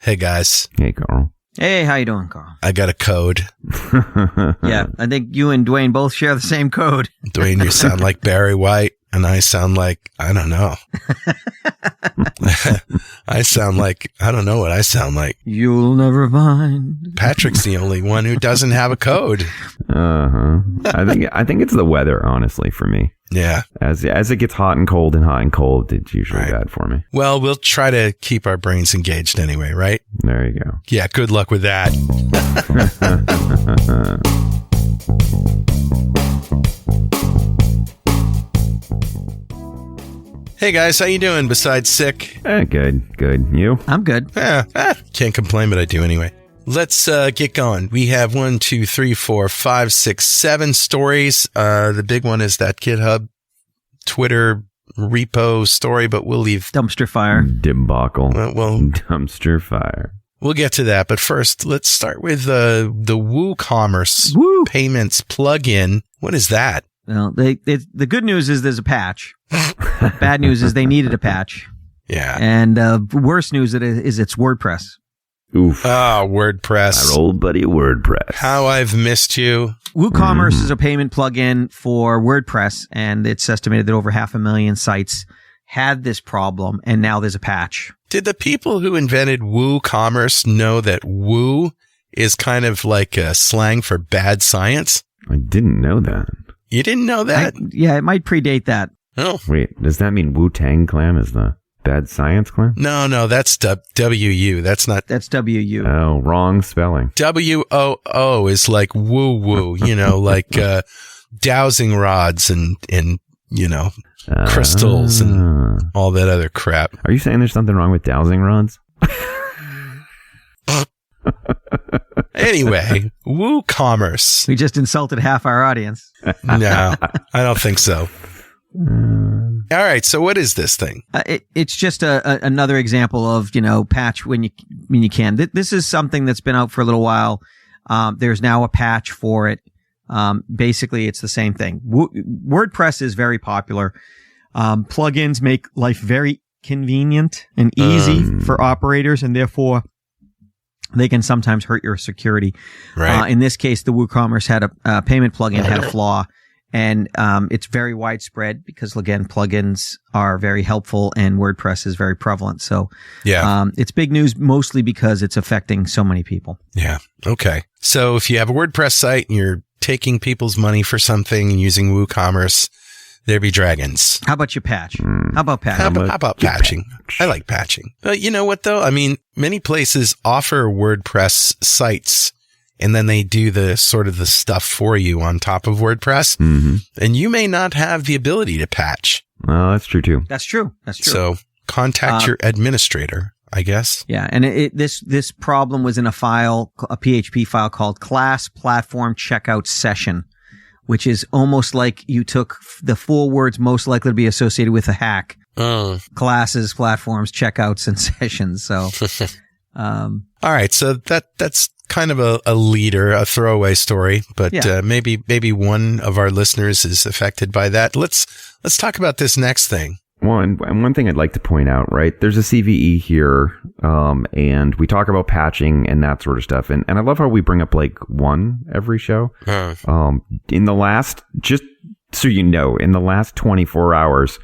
Hey, guys. Hey, Carl. Hey, how you doing, Carl? I got a code. Yeah, I think you and Dwayne both share the same code. Dwayne, you sound like Barry White, and I sound like, I don't know. I don't know what I sound like. You'll never find. Patrick's the only one who doesn't have a code. I think it's the weather, honestly, for me. Yeah. As it gets hot and cold, it's usually bad for me. Well, we'll try to keep our brains engaged anyway, right? There you go. Yeah, good luck with that. Hey guys, how you doing besides sick? Good. You? I'm good. Can't complain, but I do anyway. Let's get going. We have 1, 2, 3, 4, 5, 6, 7 stories. The big one is that GitHub Twitter repo story, but we'll leave dumpster fire. Debacle. Dumpster fire. We'll get to that, but first, let's start with the WooCommerce payments plugin. What is that? Well, the good news is there's a patch. Bad news is they needed a patch. Yeah. And worse news is it's WordPress. Oof. WordPress. Our old buddy WordPress. How I've missed you. WooCommerce is a payment plugin for WordPress, and it's estimated that over 500,000 sites had this problem, and now there's a patch. Did the people who invented WooCommerce know that woo is kind of like a slang for bad science? I didn't know that. You didn't know that? Yeah, it might predate that. Oh. Wait, does that mean Wu-Tang Clan is the bad science clan? No, that's W-U. That's W-U. Oh, wrong spelling. W-O-O is like woo-woo, like dowsing rods and crystals and all that other crap. Are you saying there's something wrong with dowsing rods? Anyway, WooCommerce. We just insulted half our audience. No, I don't think so. All right, so what is this thing? It's just another example of, patch when you can. This is something that's been out for a little while. There's now a patch for it. Basically, it's the same thing. WordPress is very popular. Plugins make life very convenient and easy for operators, and therefore they can sometimes hurt your security. Right. In this case, the WooCommerce had a payment plugin had a flaw. And it's very widespread because, again, plugins are very helpful and WordPress is very prevalent. So it's big news mostly because it's affecting so many people. Yeah. Okay. So if you have a WordPress site and you're taking people's money for something and using WooCommerce, there be dragons. How about your patch? How about patching? How about patching? I like patching. But you know what, though? I mean, many places offer WordPress sites, and then they do the sort of the stuff for you on top of WordPress. Mm-hmm. And you may not have the ability to patch. Well, that's true too. That's true. So contact your administrator, I guess. Yeah. And this problem was in a PHP file called class platform checkout session, which is almost like you took the 4 words most likely to be associated with a hack. Classes, platforms, checkouts, and sessions. So, all right. So that's kind of a leader, a throwaway story, but maybe one of our listeners is affected by that. Let's talk about this next thing. One thing I'd like to point out, right? There's a CVE here, and we talk about patching and that sort of stuff. And I love how we bring up like one every show. In the last, just so you know, in the last 24 hours,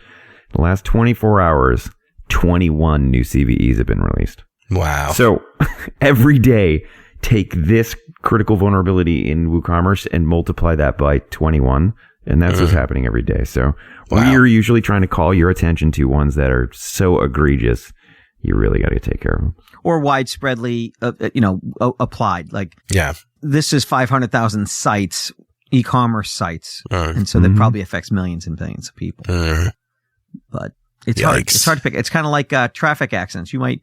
21 new CVEs have been released. Wow. So every day, take this critical vulnerability in WooCommerce and multiply that by 21. And that's what's happening every day. So we are usually trying to call your attention to ones that are so egregious, you really got to take care of them. Or widespreadly, applied. Like, this is 500,000 sites, e-commerce sites. And so that probably affects millions and billions of people. But it's hard. It's hard to pick. It's kind of like traffic accidents. You might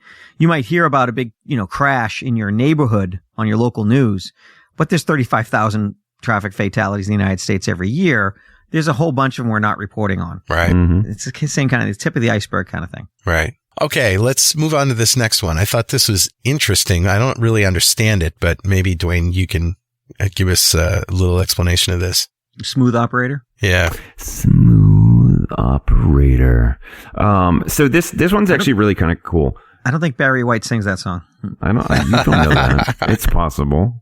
hear about a big, crash in your neighborhood on your local news, but there's 35,000 traffic fatalities in the United States every year. There's a whole bunch of them we're not reporting on. Right. Mm-hmm. It's the same kind of the tip of the iceberg kind of thing. Right. Okay, let's move on to this next one. I thought this was interesting. I don't really understand it, but maybe, Dwayne, you can give us a little explanation of this. Smooth operator? Yeah. Smooth operator. So this one's actually really kind of cool. I don't think Barry White sings that song. You don't know that. It's possible.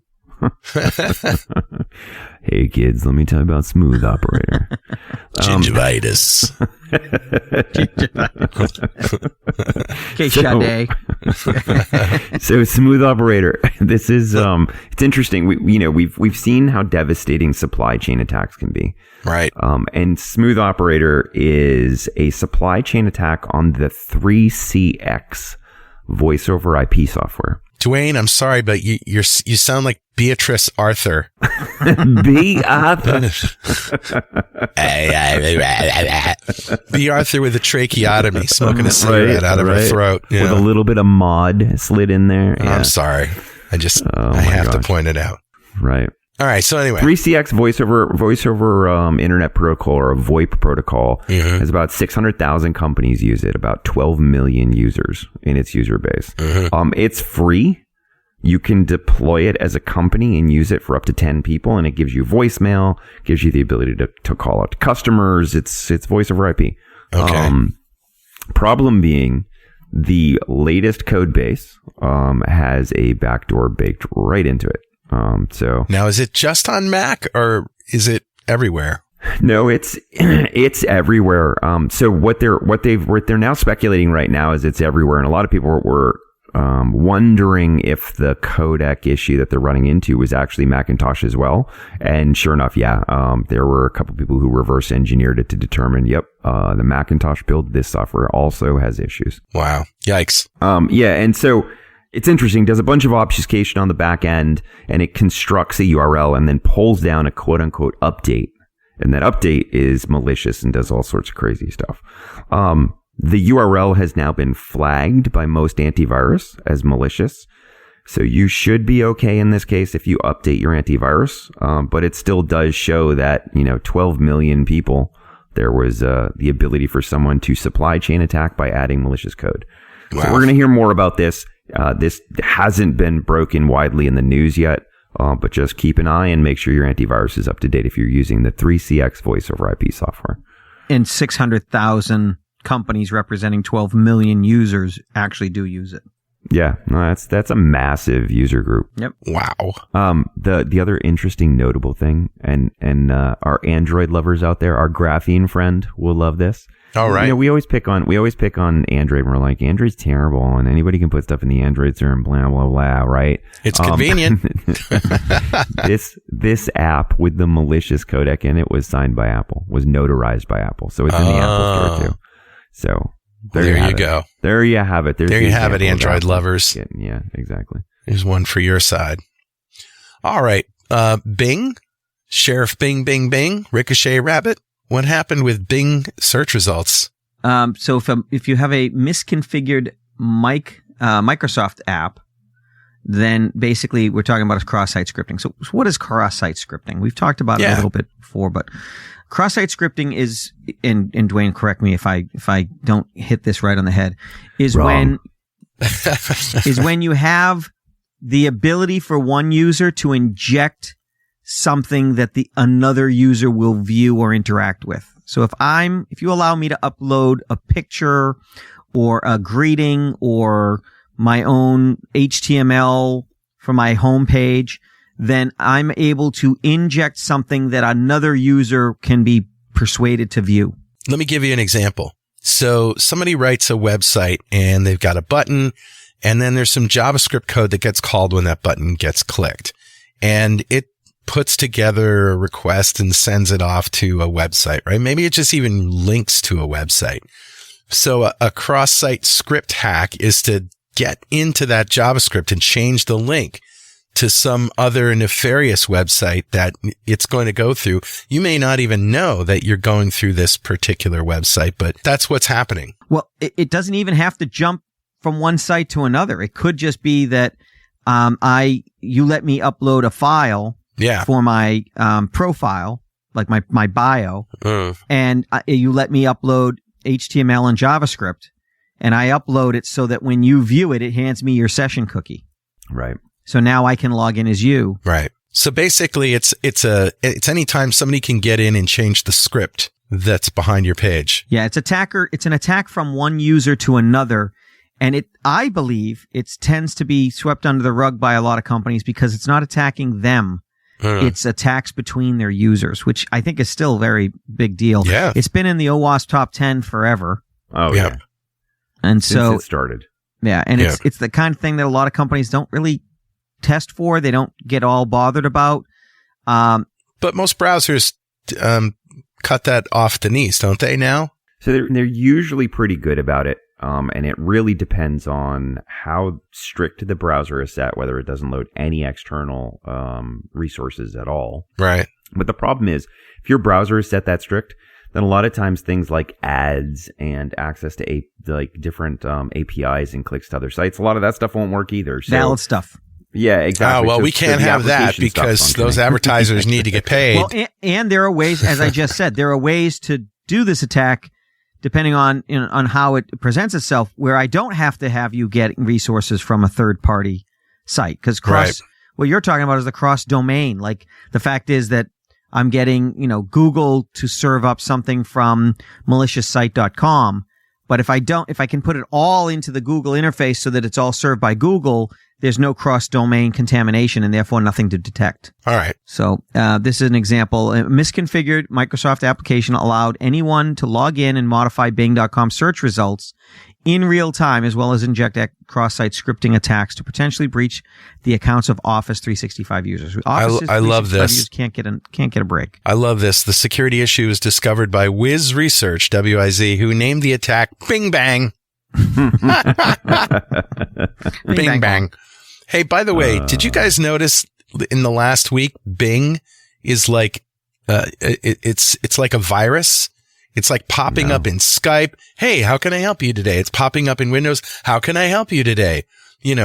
Hey kids, let me tell you about Smooth Operator. Gingivitis. Okay, Sade. So Smooth Operator. This is it's interesting. We've seen how devastating supply chain attacks can be. Right. And Smooth Operator is a supply chain attack on the 3CX voice over IP software. Dwayne, I'm sorry, but you sound like Beatrice Arthur. B. Arthur. B. Arthur with a tracheotomy, smoking a cigarette out of her throat. With a little bit of mod slid in there. Yeah. I'm sorry. I have to point it out. Right. All right. So anyway, 3CX voice over Internet Protocol, or a VoIP protocol, has about 600,000 companies use it, about 12 million users in its user base. It's free. You can deploy it as a company and use it for up to 10 people, and it gives you voicemail, gives you the ability to call out to customers. It's voice over IP. Okay. Problem being, the latest code base has a backdoor baked right into it. So now, is it just on Mac or is it everywhere? No, it's everywhere. So what they're now speculating right now is it's everywhere, and a lot of people were wondering if the codec issue that they're running into was actually Macintosh as well. And sure enough, there were a couple people who reverse engineered it to determine, the Macintosh build, this software also has issues. Wow. Yikes. And so it's interesting. It does a bunch of obfuscation on the back end, and it constructs a URL and then pulls down a quote unquote update. And that update is malicious and does all sorts of crazy stuff. The URL has now been flagged by most antivirus as malicious. So you should be okay in this case if you update your antivirus. But it still does show that, 12 million people, there was the ability for someone to supply chain attack by adding malicious code. Wow. So we're going to hear more about this. This hasn't been broken widely in the news yet, but just keep an eye and make sure your antivirus is up to date if you're using the 3CX voice over IP software. And 600,000 companies representing 12 million users actually do use it. Yeah, no, that's a massive user group. Yep. Wow. The other interesting notable thing, and our Android lovers out there, our graphene friend will love this. All right. We always pick on Android, and we're like, Android's terrible, and anybody can put stuff in the Android store and blah blah blah, right? It's convenient. This app with the malicious codec in it was signed by Apple, was notarized by Apple, so it's in the Apple Store too. So there you go. There you have it. There you have it, Android lovers. Yeah, exactly. There's one for your side. All right. Bing, Sheriff Bing, Bing, Bing, Ricochet Rabbit. What happened with Bing search results? So if you have a misconfigured Microsoft app, then basically we're talking about cross-site scripting. So what is cross-site scripting? We've talked about it a little bit before, but cross-site scripting is, and Dwayne, correct me if I don't hit this right on the head, is when you have the ability for one user to inject something that another user will view or interact with. So if you allow me to upload a picture or a greeting or my own HTML for my homepage, then I'm able to inject something that another user can be persuaded to view. Let me give you an example. So somebody writes a website and they've got a button, and then there's some JavaScript code that gets called when that button gets clicked. And it puts together a request and sends it off to a website, right? Maybe it just even links to a website. So a cross-site script hack is to get into that JavaScript and change the link to some other nefarious website that it's going to go through. You may not even know that you're going through this particular website, but that's what's happening. Well, it doesn't even have to jump from one site to another. It could just be that you let me upload a file for my profile, like my bio, and you let me upload HTML and JavaScript, and I upload it so that when you view it, it hands me your session cookie. Right. So now I can log in as you. Right. So basically, it's anytime somebody can get in and change the script that's behind your page. Yeah, it's an attack from one user to another, And I believe it tends to be swept under the rug by a lot of companies because it's not attacking them. It's attacks between their users, which I think is still a very big deal. Yeah. It's been in the OWASP top 10 forever. Oh, yeah. And so since it started. Yeah. And it's the kind of thing that a lot of companies don't really test for. They don't get all bothered about. But most browsers cut that off the knees, don't they now? So they're usually pretty good about it. And it really depends on how strict the browser is set, whether it doesn't load any external resources at all. Right. But the problem is, if your browser is set that strict, then a lot of times things like ads and access to different APIs and clicks to other sites, a lot of that stuff won't work either. So, valid stuff. Yeah, exactly. Oh, well, we can't have that because those advertisers need to get paid. Well, and there are ways, as I just said, there are ways to do this attack depending on how it presents itself, where I don't have to have you get resources from a third-party site. Because what you're talking about is the cross-domain. Like, the fact is that I'm getting, Google to serve up something from maliciousite.com. But if I can put it all into the Google interface so that it's all served by Google, there's no cross-domain contamination and therefore nothing to detect. All right. So this is an example. A misconfigured Microsoft application allowed anyone to log in and modify Bing.com search results in real time, as well as inject cross-site scripting attacks to potentially breach the accounts of Office 365 users. I love this. Users can't get a break. I love this. The security issue was discovered by Wiz Research, WIZ, who named the attack Bing Bang. Bing Bang. Hey, by the way, did you guys notice in the last week, Bing is like, it's like a virus. It's like popping up in Skype. Hey, how can I help you today? It's popping up in Windows. How can I help you today?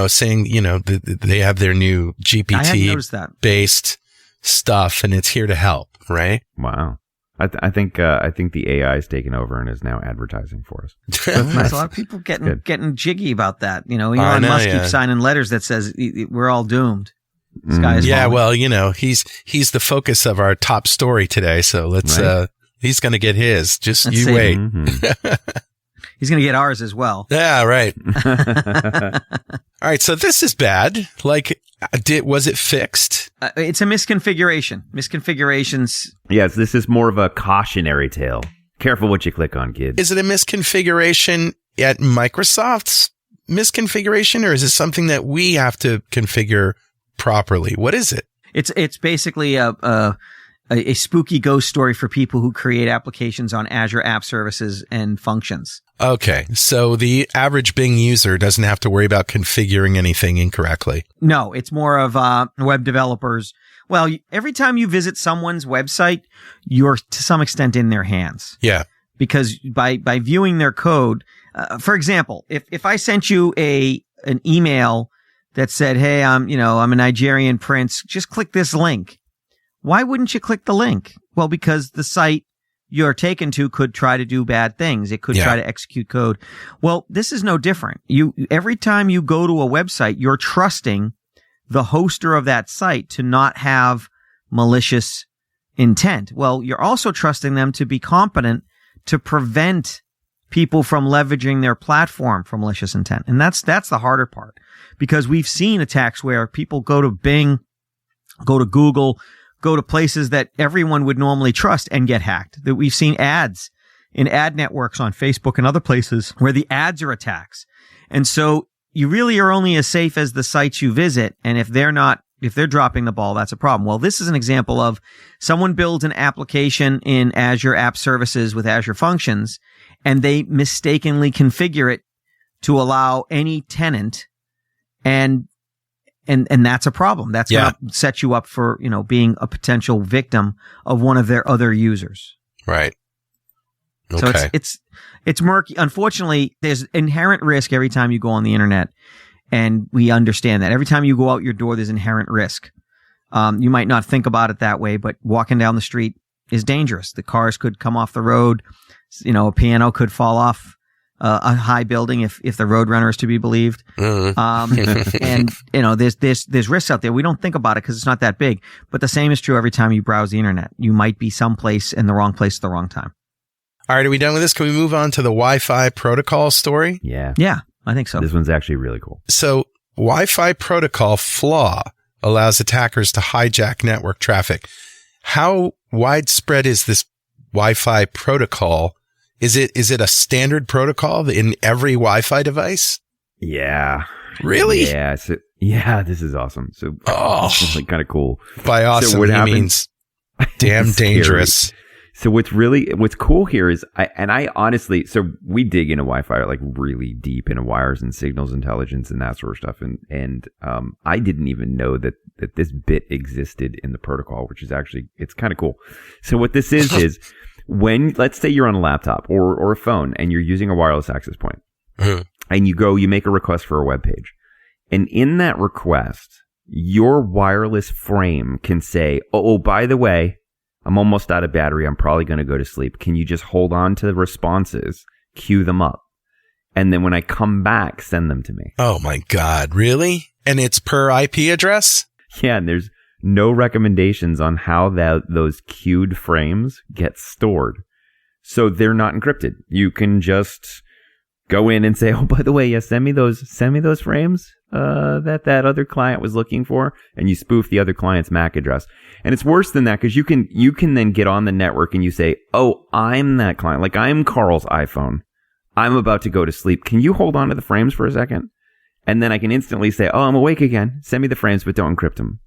Saying, they have their new GPT based stuff and it's here to help, right? Wow. I think the AI is taking over and is now advertising for us. There's a lot of people getting jiggy about that. Elon Musk keeps signing letters that says we're all doomed. Sky is falling. Well, he's the focus of our top story today. So let's, he's going to get his. Let's wait. Mm-hmm. He's going to get ours as well. Yeah, right. All right. So this is bad. Like, was it fixed? It's a misconfiguration. Misconfigurations. Yes, this is more of a cautionary tale. Careful what you click on, kids. Is it a misconfiguration at Microsoft's misconfiguration, or is it something that we have to configure properly? What is it? It's basically a spooky ghost story for people who create applications on Azure App Services and functions. Okay, so the average Bing user doesn't have to worry about configuring anything incorrectly. No, it's more of web developers. Well, every time you visit someone's website, you're to some extent in their hands. Yeah. Because by viewing their code, for example, if I sent you an email that said, "Hey, I'm a Nigerian prince, just click this link." Why wouldn't you click the link? Well, because the site you're taken to could try to do bad things. It could try to execute code. Well, this is no different. Every time you go to a website, you're trusting the hoster of that site to not have malicious intent. Well, you're also trusting them to be competent to prevent people from leveraging their platform for malicious intent. And that's the harder part, because we've seen attacks where people go to Bing, go to Google, go to places that everyone would normally trust and get hacked. That we've seen ads in ad networks on Facebook and other places where the ads are attacks. And so you really are only as safe as the sites you visit. And if they're dropping the ball, that's a problem. Well, this is an example of someone builds an application in Azure App Services with Azure Functions, and they mistakenly configure it to allow any tenant, and that's a problem. That's going to set you up for, being a potential victim of one of their other users. Right. Okay. So it's murky. Unfortunately, there's inherent risk every time you go on the internet, and we understand that. Every time you go out your door, there's inherent risk. You might not think about it that way, but walking down the street is dangerous. The cars could come off the road. A piano could fall off a high building if the Roadrunner is to be believed. And there's risks out there. We don't think about it because it's not that big, but the same is true every time you browse the internet. You might be someplace in the wrong place at the wrong time. All right. Are we done with this? Can we move on to the Wi-Fi protocol story? Yeah. Yeah. I think so. This one's actually really cool. So Wi-Fi protocol flaw allows attackers to hijack network traffic. How widespread is this Wi-Fi protocol? Is it a standard protocol in every Wi-Fi device? Yeah. Really? Yeah. So, yeah, this is awesome. So it's like kind of cool. By awesome, so he means damn dangerous. So what's cool here is I honestly, so we dig into Wi-Fi like really deep into wires and signals intelligence and that sort of stuff. And I didn't even know that this bit existed in the protocol, which is actually, it's kind of cool. So what this is when, let's say you're on a laptop or a phone and you're using a wireless access point and you make a request for a web page. And in that request, your wireless frame can say, oh, by the way, I'm almost out of battery. I'm probably going to go to sleep. Can you just hold on to the responses, queue them up, and then when I come back, send them to me? Oh, my God. Really? And it's per IP address? Yeah, and there's no recommendations on how those queued frames get stored. So they're not encrypted. You can just go in and say, oh, by the way, yeah, send me those frames that other client was looking for, and you spoof the other client's MAC address. And it's worse than that because you can then get on the network and you say, oh, I'm that client. Like I'm Carl's iPhone. I'm about to go to sleep. Can you hold on to the frames for a second? And then I can instantly say, oh, I'm awake again. Send me the frames, but don't encrypt them.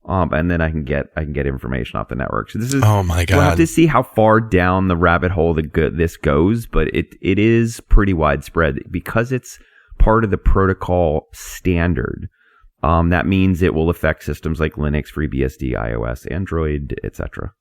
And then I can get information off the network. So this is, oh my God. We'll have to see how far down the rabbit hole this goes, but it is pretty widespread because it's part of the protocol standard. That means it will affect systems like Linux, FreeBSD, iOS, Android, etc.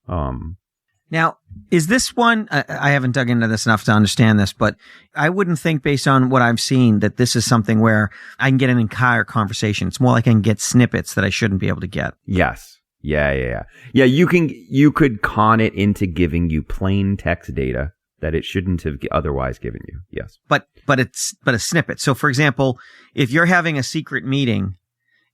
Now, is this one, I haven't dug into this enough to understand this, but I wouldn't think based on what I've seen that this is something where I can get an entire conversation. It's more like I can get snippets that I shouldn't be able to get. Yes. Yeah. Yeah, you could con it into giving you plain text data that it shouldn't have otherwise given you. Yes. But a snippet. So for example, if you're having a secret meeting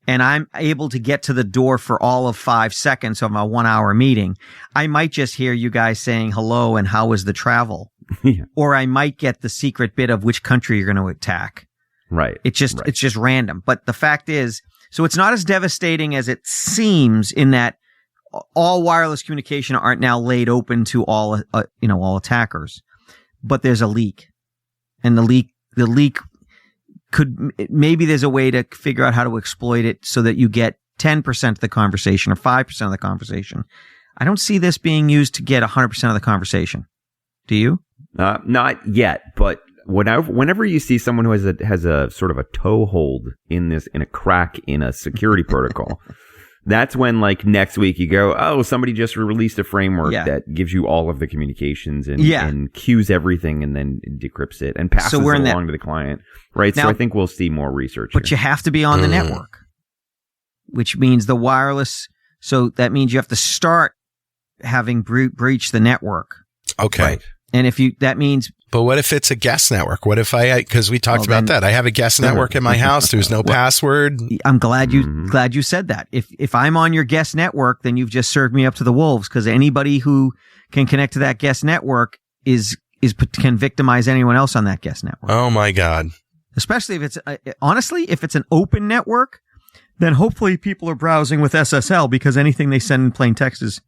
and I'm able to get to the door for all of 5 seconds of a 1 hour meeting, I might just hear you guys saying hello and how was the travel? Yeah. Or I might get the secret bit of which country you're going to attack. Right. It's just random. But the fact is, so it's not as devastating as it seems in that all wireless communication aren't now laid open to all attackers, but there's a leak, and the leak maybe there's a way to figure out how to exploit it so that you get 10% of the conversation or 5% of the conversation. I don't see this being used to get 100% of the conversation. Do you? Not yet, but whenever you see someone who has a sort of a toehold in a crack in a security protocol, that's when, like, next week you go, oh, somebody just released a framework that gives you all of the communications and queues everything and then decrypts it and passes it along to the client. Right. Now, so I think we'll see more research. But you have to be on the network, which means the wireless. So that means you have to start having breached the network. Okay. Right? And that means. But what if it's a guest network? What if because we talked about that. I have a guest network in my house. There's no password. I'm glad you said that. If I'm on your guest network, then you've just served me up to the wolves, because anybody who can connect to that guest network can victimize anyone else on that guest network. Oh my God. Especially if it's honestly, if it's an open network, then hopefully people are browsing with SSL, because anything they send in plain text is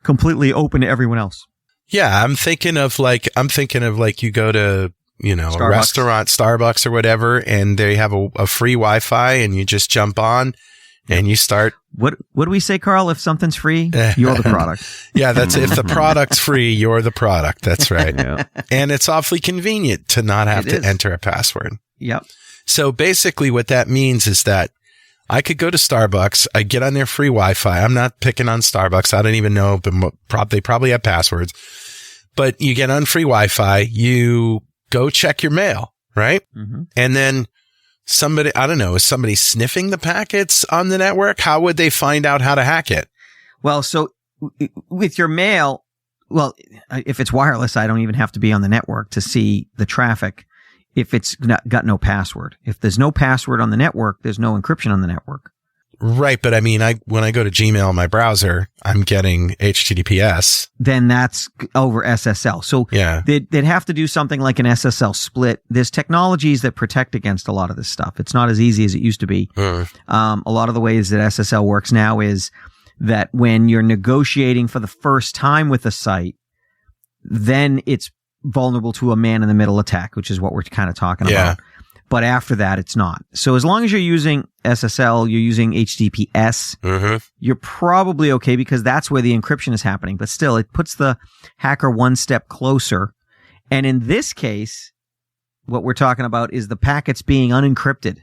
completely open to everyone else. Yeah, I'm thinking of like you go to, Starbucks. A restaurant, Starbucks or whatever, and they have a free Wi-Fi, and you just jump on and you start. What do we say, Carl? If something's free, you're the product. Yeah, that's if the product's free, you're the product. That's right. Yeah. And it's awfully convenient to not have to enter a password. Yep. So basically what that means is that I could go to Starbucks. I get on their free Wi-Fi. I'm not picking on Starbucks. I don't even know, but they probably have passwords. But you get on free Wi-Fi. You go check your mail, right? Mm-hmm. And then somebody, I don't know, is somebody sniffing the packets on the network? How would they find out how to hack it? Well, so with your mail, if it's wireless, I don't even have to be on the network to see the traffic. If it's got no password. If there's no password on the network, there's no encryption on the network. Right, but I mean, when I go to Gmail in my browser, I'm getting HTTPS. Then that's over SSL. So they'd have to do something like an SSL split. There's technologies that protect against a lot of this stuff. It's not as easy as it used to be. A lot of the ways that SSL works now is that when you're negotiating for the first time with a site, then it's vulnerable to a man-in-the-middle attack, which is what we're kind of talking about. But after that, it's not. So as long as you're using SSL, you're using HTTPS, you're probably okay because that's where the encryption is happening. But still, it puts the hacker one step closer. And in this case, what we're talking about is the packets being unencrypted.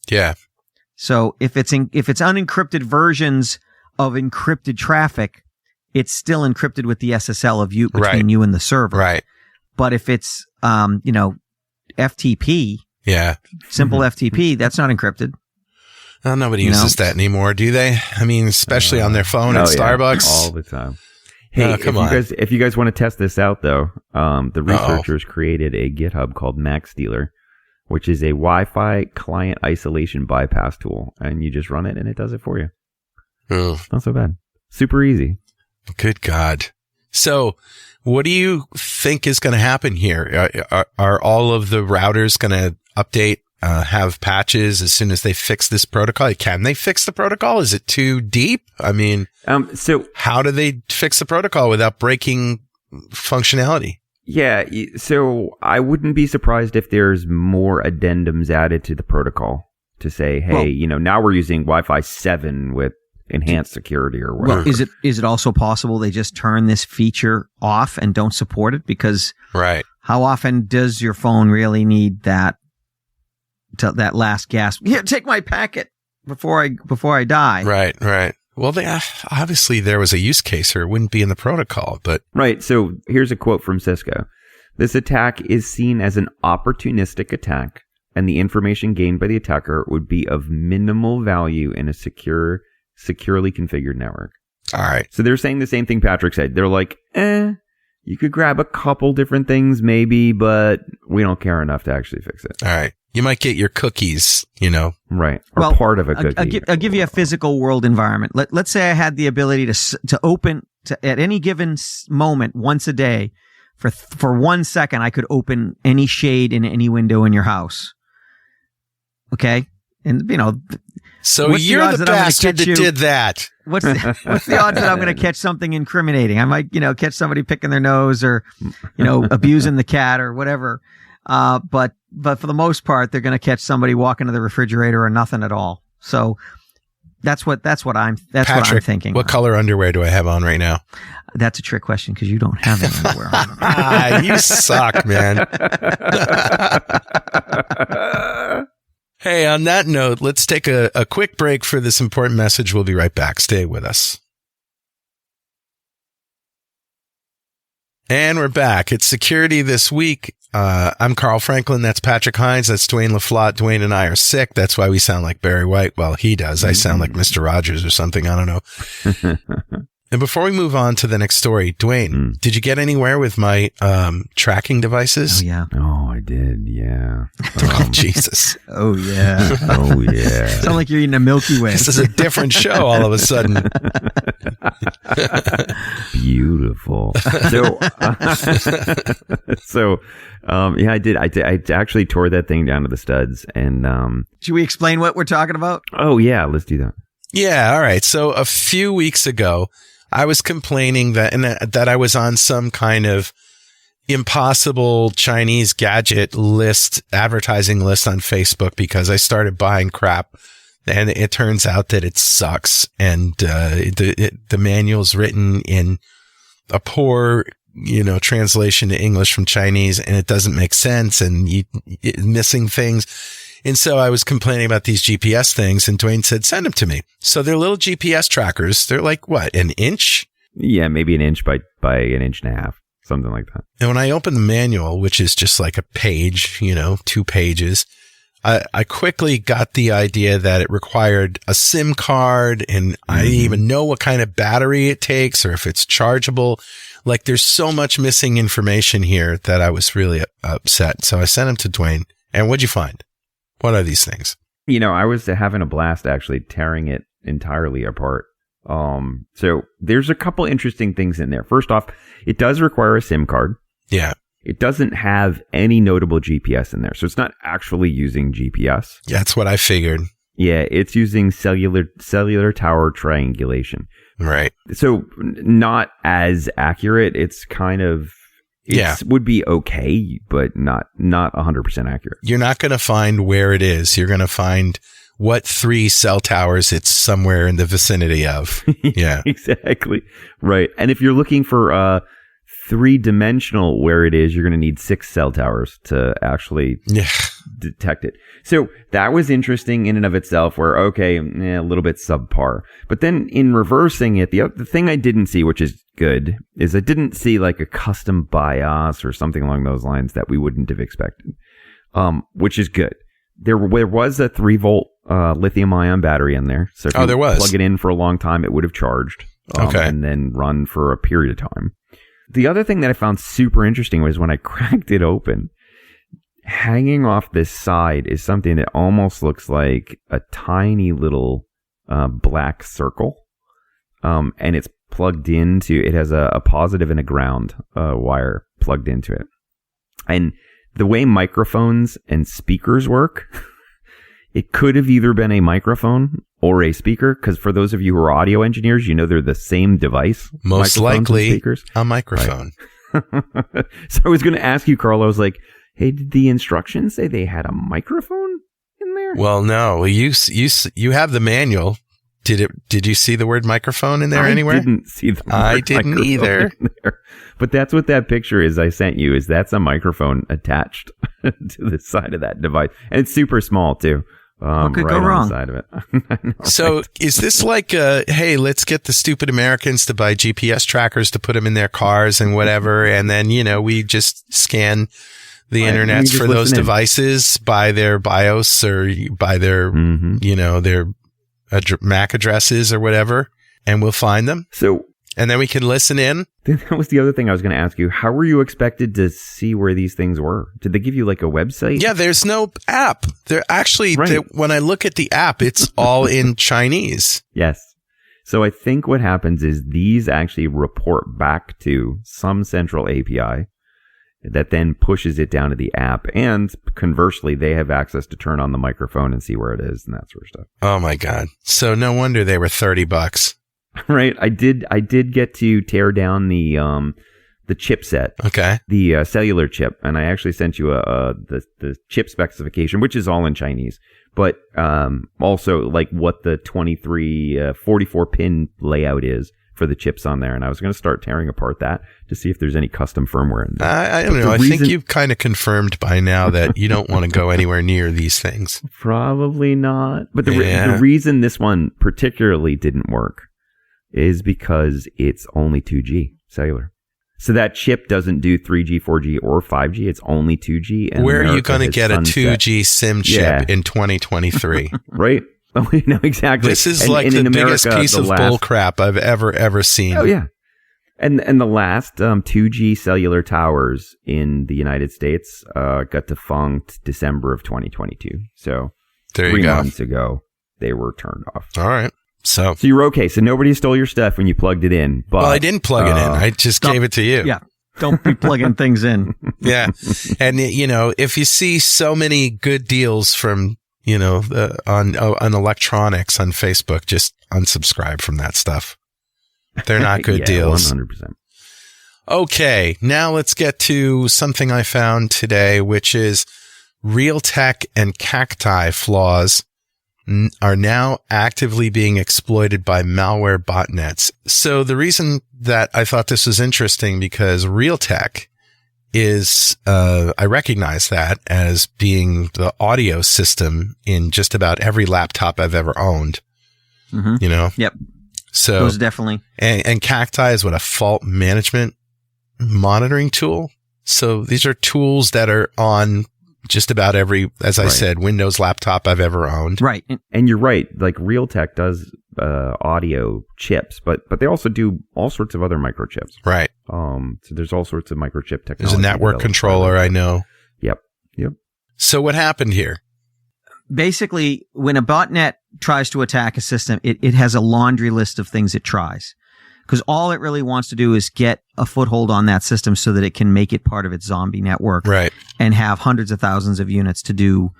Yeah. So if it's unencrypted versions of encrypted traffic, it's still encrypted with the SSL of you between you and the server. Right. But if it's FTP, simple FTP, that's not encrypted. Well, nobody uses that anymore, do they? I mean, especially on their phone at Starbucks. All the time. Hey, if you guys want to test this out, though, the researchers created a GitHub called MaxDealer, which is a Wi-Fi client isolation bypass tool. And you just run it, and it does it for you. It's not so bad. Super easy. Good God. So what do you think is going to happen here? Are all of the routers going to update, have patches as soon as they fix this protocol? Can they fix the protocol? Is it too deep? I mean, so how do they fix the protocol without breaking functionality? Yeah. So I wouldn't be surprised if there's more addendums added to the protocol to say, hey, now we're using Wi-Fi 7 with enhanced security or whatever. Well, is it also possible they just turn this feature off and don't support it? Because how often does your phone really need that last gasp? Here, take my packet before I die. Right. Well, obviously there was a use case, or it wouldn't be in the protocol. But right. So here's a quote from Cisco: "This attack is seen as an opportunistic attack, and the information gained by the attacker would be of minimal value in a securely configured network." All right. So they're saying the same thing Patrick said. They're like, you could grab a couple different things maybe, but we don't care enough to actually fix it. All right. You might get your cookies, Right. Or part of a cookie. I'll give you a physical world environment. Let's say I had the ability to open at any given moment once a day for 1 second, I could open any shade in any window in your house. Okay. And, so you're the bastard that did that. What's the odds that I'm going to catch something incriminating? I might, catch somebody picking their nose or, abusing the cat or whatever. But for the most part, they're going to catch somebody walking to the refrigerator or nothing at all. So that's what I'm thinking. What color underwear do I have on right now? That's a trick question because you don't have any underwear on. You suck, man. Hey, on that note, let's take a quick break for this important message. We'll be right back. Stay with us. And we're back. It's Security This Week. I'm Carl Franklin. That's Patrick Hines. That's Dwayne LaFlotte. Dwayne and I are sick. That's why we sound like Barry White. Well, he does. I sound like Mr. Rogers or something. I don't know. And before we move on to the next story, Dwayne, did you get anywhere with my tracking devices? Oh, yeah. Oh, I did. Yeah. Oh, Jesus. Oh, yeah. Oh, yeah. Sound like you're eating a Milky Way. This is a different show all of a sudden. Beautiful. Yeah, I did. I actually tore that thing down to the studs. And should we explain what we're talking about? Oh, yeah. Let's do that. Yeah. All right. So a few weeks ago, I was complaining that I was on some kind of impossible Chinese gadget list, advertising list on Facebook because I started buying crap, and it turns out that it sucks. And the manual's written in a poor, translation to English from Chinese, and it doesn't make sense, and missing things. And so I was complaining about these GPS things, and Dwayne said, send them to me. So they're little GPS trackers. They're like, what, an inch? Yeah, maybe an inch by an inch and a half, something like that. And when I opened the manual, which is just like a page, 2 pages, I quickly got the idea that it required a SIM card, and I didn't even know what kind of battery it takes or if it's chargeable. Like, there's so much missing information here that I was really upset. So I sent them to Dwayne. And what'd you find? What are these things? I was having a blast actually tearing it entirely apart. So there's a couple interesting things in there. First off, it does require a SIM card. Yeah. It doesn't have any notable GPS in there. So it's not actually using GPS. Yeah, that's what I figured. Yeah, it's using cellular tower triangulation. Right. So not as accurate. It's kind of, would be okay, but not 100% accurate. You're not going to find where it is. You're going to find what 3 cell towers it's somewhere in the vicinity of. Yeah. Exactly. Right. And if you're looking for 3-dimensional where it is, you're going to need 6 cell towers to actually detect it. So that was interesting in and of itself, where, okay, a little bit subpar. But then in reversing it, the thing I didn't see, which is good, is I didn't see like a custom BIOS or something along those lines that we wouldn't have expected, which is good. There was a 3-volt lithium ion battery in there. So if you plug it in for a long time, it would have charged and then run for a period of time. The other thing that I found super interesting was when I cracked it open, hanging off this side is something that almost looks like a tiny little black circle. And it's plugged into, it has a positive and a ground wire plugged into it. And the way microphones and speakers work, it could have either been a microphone or a speaker, because for those of you who are audio engineers, you know they're the same device. Most likely a microphone. Right. So I was going to ask you, Carl, I was like, hey, did the instructions say they had a microphone in there? Well, no. You have the manual. Did you see the word microphone in there anywhere? I didn't see the word I didn't either. In there. But that's what that picture is I sent you, is that's a microphone attached to the side of that device. And it's super small, too. What could right go wrong? On the side of it. Know, so is this like, hey, let's get the stupid Americans to buy GPS trackers to put them in their cars and whatever, and then, we just scan the internets for those devices by their BIOS or by their, their MAC addresses or whatever, and we'll find them? And then we can listen in. That was the other thing I was going to ask you. How were you expected to see where these things were? Did they give you like a website? Yeah, there's no app. They're actually, when I look at the app, it's all in Chinese. Yes. So I think what happens is these actually report back to some central API that then pushes it down to the app. And conversely, they have access to turn on the microphone and see where it is and that sort of stuff. Oh my God. So no wonder they were $30. Right. I did get to tear down the chipset. Okay. The cellular chip. And I actually sent you the chip specification, which is all in Chinese. But also like what the 44 pin layout is for the chips on there. And I was going to start tearing apart that to see if there's any custom firmware in there. I don't know. I think you've kind of confirmed by now that you don't want to go anywhere near these things. Probably not. But the reason this one particularly didn't work is because it's only 2G cellular. So that chip doesn't do 3G, 4G, or 5G. It's only 2G. And where are you going to get a 2G SIM chip in 2023? Right. No, exactly. This is like the biggest piece of bull crap I've ever seen. Oh, yeah. And the last 2G cellular towers in the United States got defunct December of 2022. So there you 3 go. months ago, they were turned off. All right. So you were okay. So nobody stole your stuff when you plugged it in. But, well, I didn't plug it in. I just gave it to you. Yeah. Don't be plugging things in. Yeah. And, if you see so many good deals from, on electronics on Facebook, just unsubscribe from that stuff. They're not good deals. 100%. Okay. Now let's get to something I found today, which is Realtek and Cacti flaws are now actively being exploited by malware botnets. So the reason that I thought this was interesting, because Realtek is, I recognize that as being the audio system in just about every laptop I've ever owned. Mm-hmm. Yep. So those definitely. And Cacti is a fault management monitoring tool. So these are tools that are on just about every, as I said, Windows laptop I've ever owned. Right. And you're right. Like Realtek does audio chips, but they also do all sorts of other microchips. Right. So there's all sorts of microchip technology. There's a network controller, I know. Yep. So what happened here? basically, when a botnet tries to attack a system, it has a laundry list of things it tries. Because all it really wants to do is get a foothold on that system so that it can make it part of its zombie network. Right. And have hundreds of thousands of units to do,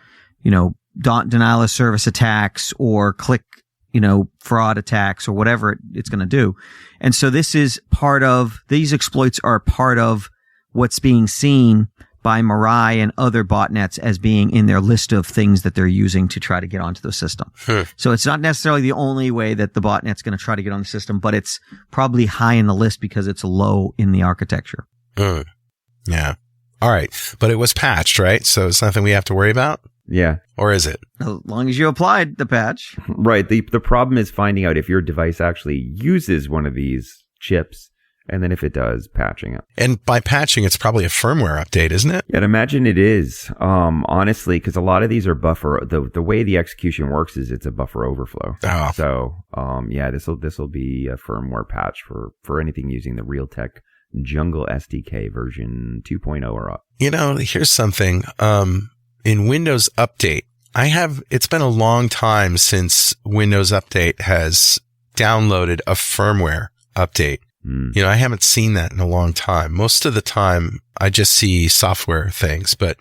denial of service attacks or click, fraud attacks or whatever it's going to do. And so these exploits are part of what's being seen by Mirai and other botnets as being in their list of things that they're using to try to get onto the system. So it's not necessarily the only way that the botnet's going to try to get on the system, but it's probably high in the list because it's low in the architecture. Yeah. All right. But it was patched, right? So it's nothing we have to worry about? Yeah. Or is it? As long as you applied the patch. Right. The problem is finding out if your device actually uses one of these chips. And then if it does, patching it. And by patching, it's probably a firmware update, isn't it? Yeah, I'd imagine it is. Honestly, because a lot of these are buffer. The way the execution works is it's a buffer overflow. Oh. So, this will be a firmware patch for anything using the Realtek Jungle SDK version 2.0 or up. Here's something. In Windows Update, it's been a long time since Windows Update has downloaded a firmware update. I haven't seen that in a long time. Most of the time, I just see software things. But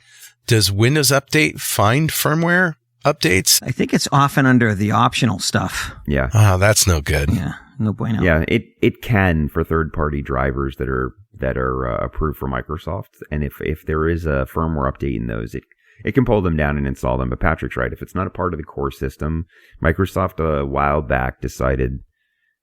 does Windows Update find firmware updates? I think it's often under the optional stuff. Yeah. Oh, that's no good. Yeah, no bueno. Yeah, it can for third-party drivers that are approved for Microsoft. And if there is a firmware update in those, it can pull them down and install them. But Patrick's right. If it's not a part of the core system, Microsoft a while back decided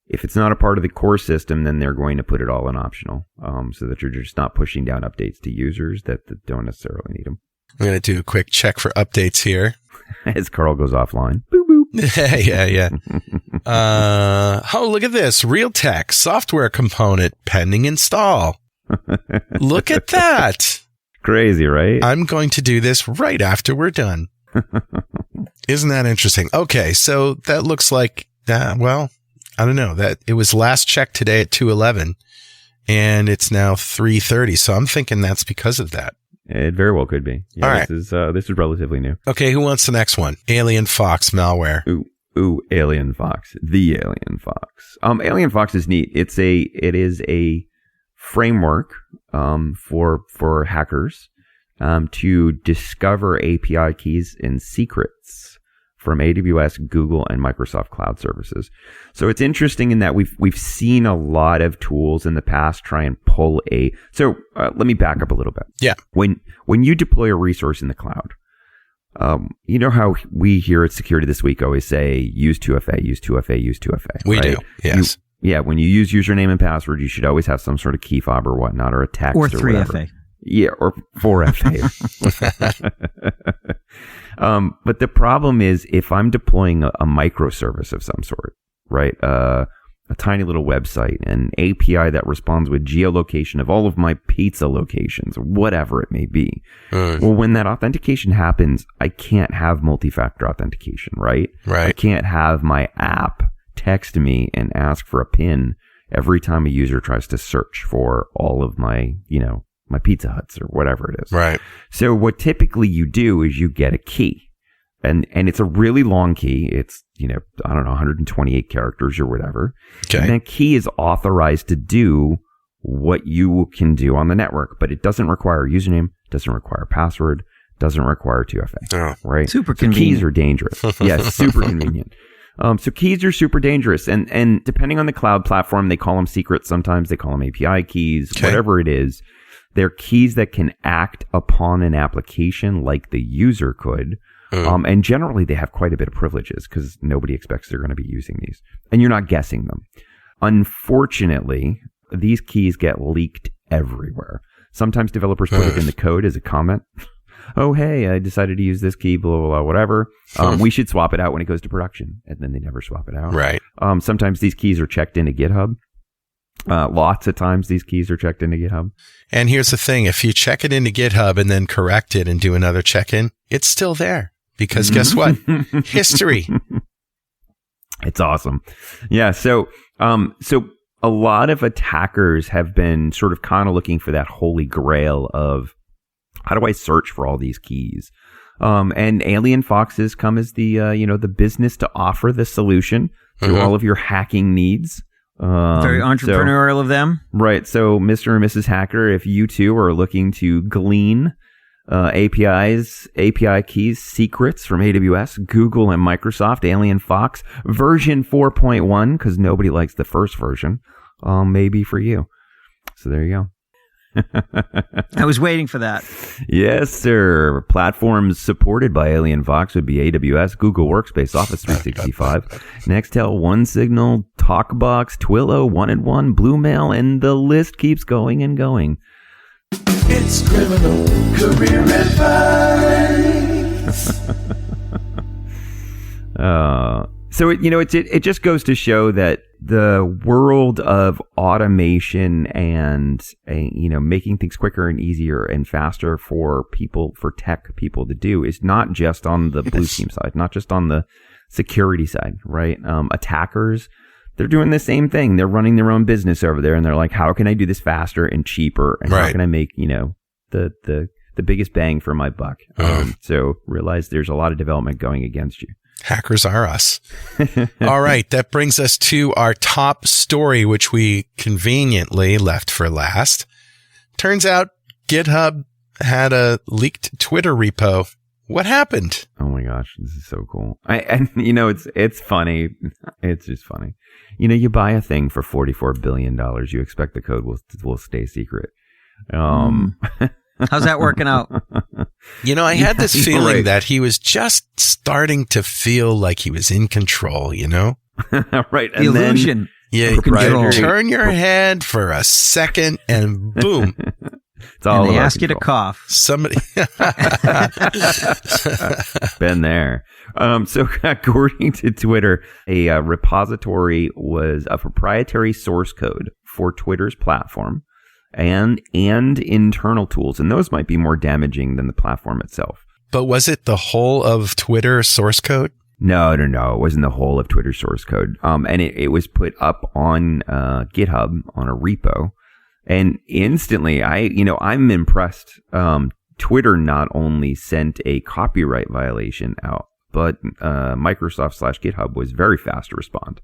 if it's not a part of the core system, then they're going to put it all in optional, so that you're just not pushing down updates to users that don't necessarily need them. I'm going to do a quick check for updates here. As Carl goes offline. Boop, boop. Yeah. Look at this. Realtek software component pending install. Look at that. Crazy, right? I'm going to do this right after we're done. Isn't that interesting? Okay, so that looks like that. Well, I don't know, that it was last checked today at 2:11 and it's now 3:30. So I'm thinking that's because of that. It very well could be. Yeah, all right. This is relatively new. Okay. Who wants the next one? Alien Fox malware. Ooh, Alien Fox, the Alien Fox. Alien Fox is neat. It is a framework, for hackers, to discover API keys and secrets from AWS, Google, and Microsoft Cloud Services. So it's interesting in that we've seen a lot of tools in the past try and pull So let me back up a little bit. Yeah. When you deploy a resource in the cloud, you know how we here at Security This Week always say use 2FA, use 2FA, use 2FA. We do. Yes. When you use username and password, you should always have some sort of key fob or whatnot, or a text or 3FA. Whatever. Yeah, or 4FA. But the problem is if I'm deploying a microservice of some sort, right? A tiny little website, an API that responds with geolocation of all of my pizza locations, whatever it may be. Well, when that authentication happens, I can't have multi-factor authentication, right? Right. I can't have my app text me and ask for a PIN every time a user tries to search for all of my, my Pizza Huts or whatever it is. Right. So what typically you do is you get a key. And it's a really long key. It's, 128 characters or whatever. Okay. And that key is authorized to do what you can do on the network, but it doesn't require a username, doesn't require a password, doesn't require 2FA. Right? Super convenient. Keys are dangerous. Yes, super convenient. So keys are super dangerous. And depending on the cloud platform, they call them secrets. Sometimes they call them API keys, whatever it is. They're keys that can act upon an application like the user could. And generally, they have quite a bit of privileges because nobody expects they're going to be using these. And you're not guessing them. Unfortunately, these keys get leaked everywhere. Sometimes developers put it in the code as a comment. Oh, hey, I decided to use this key, blah, blah, blah, whatever. We should swap it out when it goes to production. And then they never swap it out. Right. Sometimes these keys are checked into GitHub. Lots of times these keys are checked into GitHub. And here's the thing. If you check it into GitHub and then correct it and do another check-in, it's still there. Because guess what? History. It's awesome. Yeah. So a lot of attackers have been sort of kind of looking for that holy grail of how do I search for all these keys? And Alien Foxes come as the the business to offer the solution to all of your hacking needs. Very entrepreneurial of them. Right. So, Mr. and Mrs. Hacker, if you too are looking to glean API keys, secrets from AWS, Google, and Microsoft, Alien Fox version 4.1, because nobody likes the first version, maybe for you. So there you go. I was waiting for that. Yes, sir. Platforms supported by Alien Fox would be AWS, Google Workspace, Office 365, Nextel, OneSignal, TalkBox, Twilio, 1&1, Bluemail, and the list keeps going and going. It's criminal career advice. So it just goes to show that the world of automation and making things quicker and easier and faster for tech people to do is not just on the blue team side, not just on the security side, right? Attackers, they're doing the same thing. They're running their own business over there, and they're like, how can I do this faster and cheaper, and how can I make the biggest bang for my buck? So realize there's a lot of development going against you. Hackers are us. All right. That brings us to our top story, which we conveniently left for last. Turns out GitHub had a leaked Twitter repo. What happened? Oh my gosh, this is so cool. It's funny. It's just funny. You buy a thing for $44 billion. You expect the code will stay secret. How's that working out? I had this feeling that he was just starting to feel like he was in control, Right. The illusion. Turn your head for a second and boom. It's all and they ask control. you to cough. Somebody been there. So according to Twitter, a repository was a proprietary source code for Twitter's platform and internal tools, and those might be more damaging than the platform itself. But was it the whole of Twitter source code? No. It wasn't the whole of Twitter source code. And it was put up on GitHub on a repo. And instantly, I'm impressed. Twitter not only sent a copyright violation out, but Microsoft/GitHub was very fast to respond.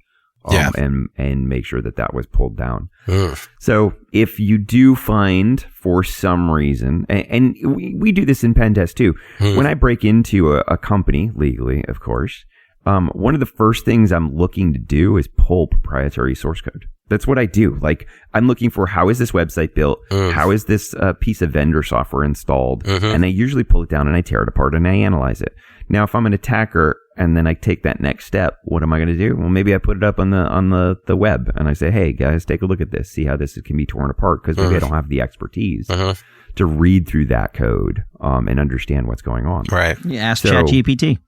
And make sure that was pulled down. Ugh. So if you do find, for some reason, and we do this in pen test too, when I break into a company legally, of course, one of the first things I'm looking to do is pull proprietary source code. That's what I do. Like, I'm looking for, how is this website built? How is this piece of vendor software installed? And I usually pull it down and I tear it apart and I analyze it. Now, if I'm an attacker and then I take that next step, what am I going to do? Well, maybe I put it up on the web and I say, hey, guys, take a look at this. See how this can be torn apart, because maybe I don't have the expertise to read through that code and understand what's going on. Right. You ask ChatGPT.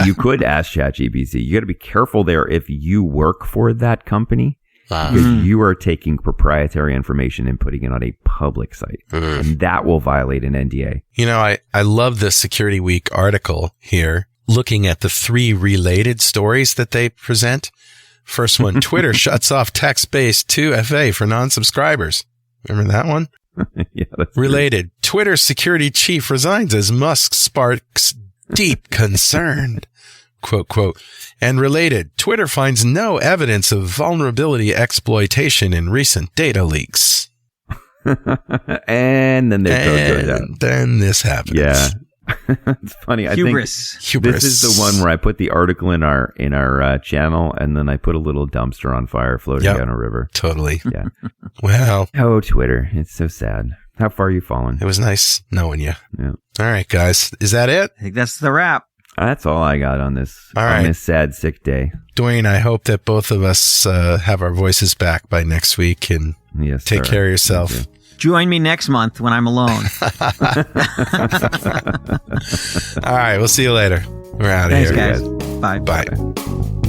You could ask ChatGPT. You got to be careful there if you work for that company. Because you are taking proprietary information and putting it on a public site. And that will violate an NDA. I love the Security Week article here, looking at the 3 related stories that they present. First one, Twitter shuts off text-based 2FA for non-subscribers. Remember that one? Yeah. That's related, true. Twitter security chief resigns as Musk sparks deep concern. Quote. And related, Twitter finds no evidence of vulnerability exploitation in recent data leaks. And then then this happens. Yeah. It's funny. Hubris. I think this is the one where I put the article in our channel, and then I put a little dumpster on fire floating down a river. Totally. Yeah. Wow. Oh, Twitter. It's so sad. How far you fallen? It was nice knowing you. Yeah. All right, guys. Is that it? I think that's the wrap. That's all I got on this. All right. On this sad, sick day. Dwayne, I hope that both of us have our voices back by next week, and take care of yourself. Join me next month when I'm alone. All right. We'll see you later. We're out of here. Thanks, guys. Bye. Bye.